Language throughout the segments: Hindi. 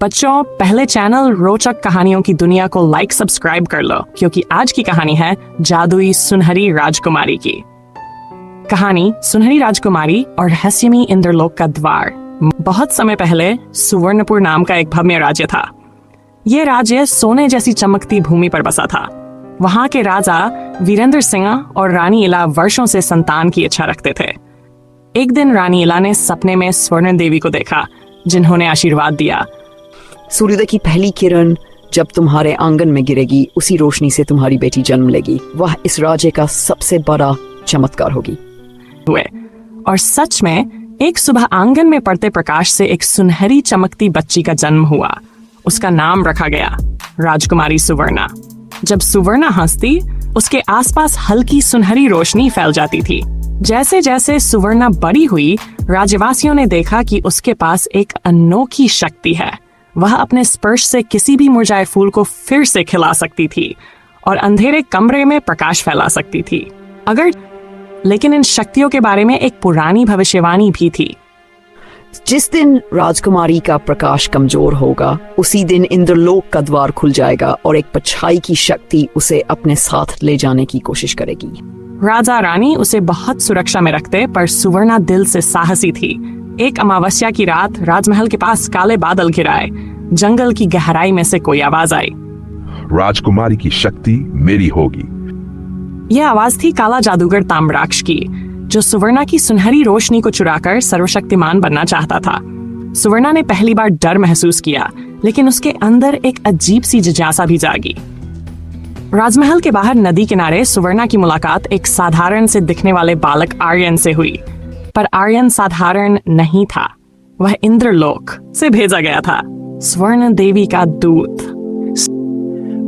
बच्चों, पहले चैनल रोचक कहानियों की दुनिया को लाइक सब्सक्राइब कर लो, क्योंकि आज की कहानी है जादुई सुनहरी राजकुमारी की। कहानी सुनहरी राजकुमारी और रहस्यमयी इंद्रलोक का द्वार। बहुत समय पहले सुवर्णपुर नाम का एक भव्य राज्य था। ये राज्य सोने जैसी चमकती भूमि पर बसा था। वहाँ के राजा वीरेंद्र सिंह और रानी इला वर्षों से संतान की इच्छा रखते थे। एक दिन रानी इला ने सपने में स्वर्ण देवी को देखा, जिन्होंने आशीर्वाद दिया। सूर्योदय की पहली किरण जब तुम्हारे आंगन में गिरेगी, उसी रोशनी से तुम्हारी बेटी जन्म लेगी। वह इस राज्य का सबसे बड़ा चमत्कार होगी। और सच में एक सुबह आंगन में पड़ते प्रकाश से एक सुनहरी चमकती बच्ची का जन्म हुआ। उसका नाम रखा गया राजकुमारी सुवर्णा। जब सुवर्णा हंसती, उसके आसपास हल्की सुनहरी रोशनी फैल जाती थी। जैसे जैसे सुवर्णा बड़ी हुई, राज्यवासियों ने देखा कि उसके पास एक अनोखी शक्ति है। वह अपने स्पर्श से किसी भी मुरझाए फूल को फिर से खिला सकती थी और अंधेरे कमरे में प्रकाश फैला सकती थी। लेकिन इन शक्तियों के बारे में एक पुरानी भविष्यवाणी भी थी। जिस दिन राजकुमारी का प्रकाश कमजोर होगा, उसी दिन इंद्रलोक का द्वार खुल जाएगा और एक परछाई की शक्ति उसे अपने साथ ले जाने की कोशिश करेगी। राजा रानी उसे बहुत सुरक्षा में रखते, पर सुवर्णा दिल से साहसी थी। एक अमावस्या की रात राजमहल के पास काले बादल घिराए। जंगल की गहराई में से कोई आवाज आई। राजकुमारी की शक्ति मेरी होगी। यह आवाज थी काला जादूगर ताम्राक्ष की, जो सुवर्णा की सुनहरी रोशनी को चुराकर सर्वशक्तिमान बनना चाहता था। सुवर्णा ने पहली बार डर महसूस किया, लेकिन उसके अंदर एक अजीब सी जिज्ञासा भी जागी। राजमहल के बाहर नदी किनारे सुवर्णा की मुलाकात एक साधारण से दिखने वाले बालक आर्यन से हुई। पर आर्यन साधारण नहीं था, वह इंद्रलोक से भेजा गया था, स्वर्ण देवी का दूत।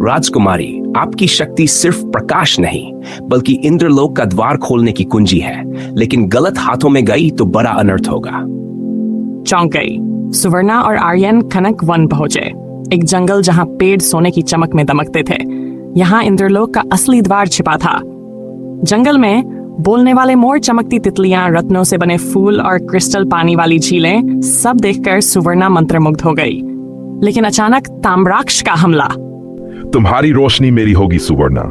राजकुमारी, आपकी शक्ति सिर्फ प्रकाश नहीं, बल्कि इंद्रलोक का द्वार खोलने की कुंजी है। लेकिन गलत हाथों में गई तो बड़ा अनर्थ होगा। चौंक गई। सुवर्णा और आर्यन कनक वन पहुंचे, एक जंगल जहां पेड़ सोने की चमक में दमकते थे। यहाँ इंद्रलोक का असली द्वार छिपा था। जंगल में बोलने वाले मोर, चमकती तितलियां, रत्नों से बने फूल और क्रिस्टल पानी वाली झीलें, सब देखकर सुवर्णा मंत्रमुग्ध हो गई। लेकिन अचानक ताम्राक्ष का हमला। तुम्हारी रोशनी मेरी होगी सुवर्णा।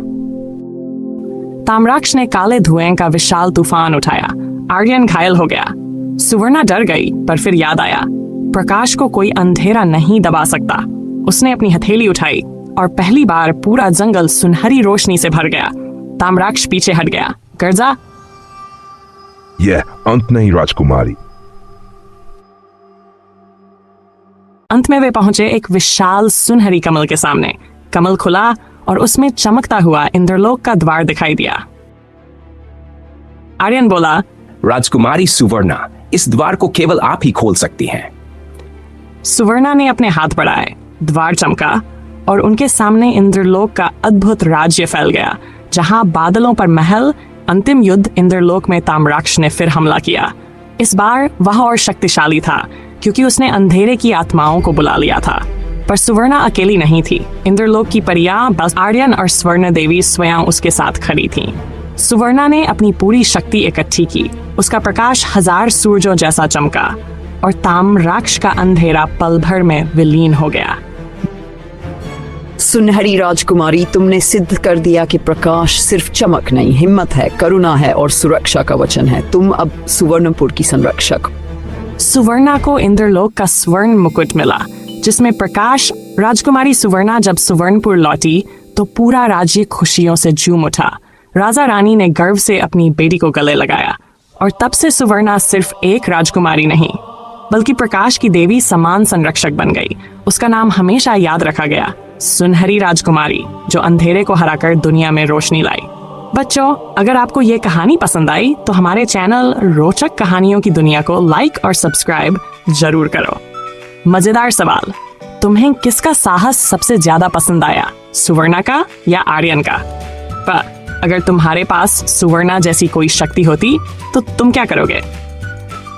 ताम्राक्ष ने काले धुएं का विशाल तूफान उठाया। आर्यन घायल हो गया। सुवर्णा डर गई, पर फिर याद आया, प्रकाश को कोई अंधेरा नहीं दबा सकता। उसने अपनी हथेली उठाई और पहली बार पूरा जंगल सुनहरी रोशनी से भर गया। ताम्राक्ष पीछे हट गया। गर्जा, यह अंत नहीं राजकुमारी। अंत में वे पहुंचे एक विशाल सुनहरी कमल के सामने। कमल खुला और उसमें चमकता हुआ इंद्रलोक का द्वार दिखाई दिया। आर्यन बोला, राजकुमारी सुवर्णा, इस द्वार को केवल आप ही खोल सकती हैं। सुवर्णा ने अपने हाथ बढ़ाए, द्वार चमका और उनके सामने इंद्रलोक का अद्भुत राज्य फैल गया, जहां बादलों पर महल। अंतिम युद्ध इंद्रलोक में ताम्राक्ष ने फिर हमला किया। इस बार वह और शक्तिशाली था, क्योंकि उसने अंधेरे की आत्माओं को बुला लिया था। पर सुवर्णा अकेली नहीं थी। इंद्रलोक की परियां, बस आर्यन और स्वर्ण देवी स्वयं उसके साथ खड़ी थीं। सुवर्णा ने अपनी पूरी शक्ति इकट्ठी की। उसका प्रकाश 1000 सूरजों जैसा चमका और ताम्राक्ष का अंधेरा पल भर में विलीन हो गया। सुनहरी राजकुमारी, तुमने सिद्ध कर दिया कि प्रकाश सिर्फ चमक नहीं, हिम्मत है, करुणा है और सुरक्षा का वचन है। तुम अब सुवर्णपुर की संरक्षक। सुवर्णा को इंद्रलोक का स्वर्ण मुकुट मिला, जिसमें प्रकाश। राजकुमारी सुवर्णा जब सुवर्णपुर लौटी, तो पूरा राज्य खुशियों से झूम उठा। राजा रानी ने गर्व से अपनी बेटी को गले लगाया, और तब से सुवर्णा सिर्फ एक राजकुमारी नहीं, बल्कि प्रकाश की देवी समान संरक्षक बन गई। उसका नाम हमेशा याद रखा गया, सुनहरी राजकुमारी, जो अंधेरे को हराकर दुनिया में रोशनी लाई। बच्चों, अगर आपको ये कहानी पसंद आई तो हमारे चैनल रोचक कहानियों की दुनिया को लाइक और सब्सक्राइब जरूर करो। मजेदार सवाल, तुम्हें किसका साहस सबसे ज्यादा पसंद आया, सुवर्णा का या आर्यन का? पर अगर तुम्हारे पास सुवर्णा जैसी कोई शक्ति होती तो तुम क्या करोगे?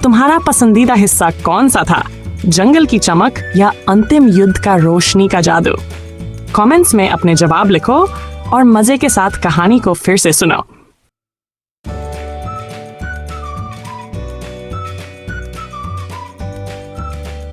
तुम्हारा पसंदीदा हिस्सा कौन सा था, जंगल की चमक या अंतिम युद्ध का रोशनी का जादू? कमेंट्स में अपने जवाब लिखो और मजे के साथ कहानी को फिर से सुनो।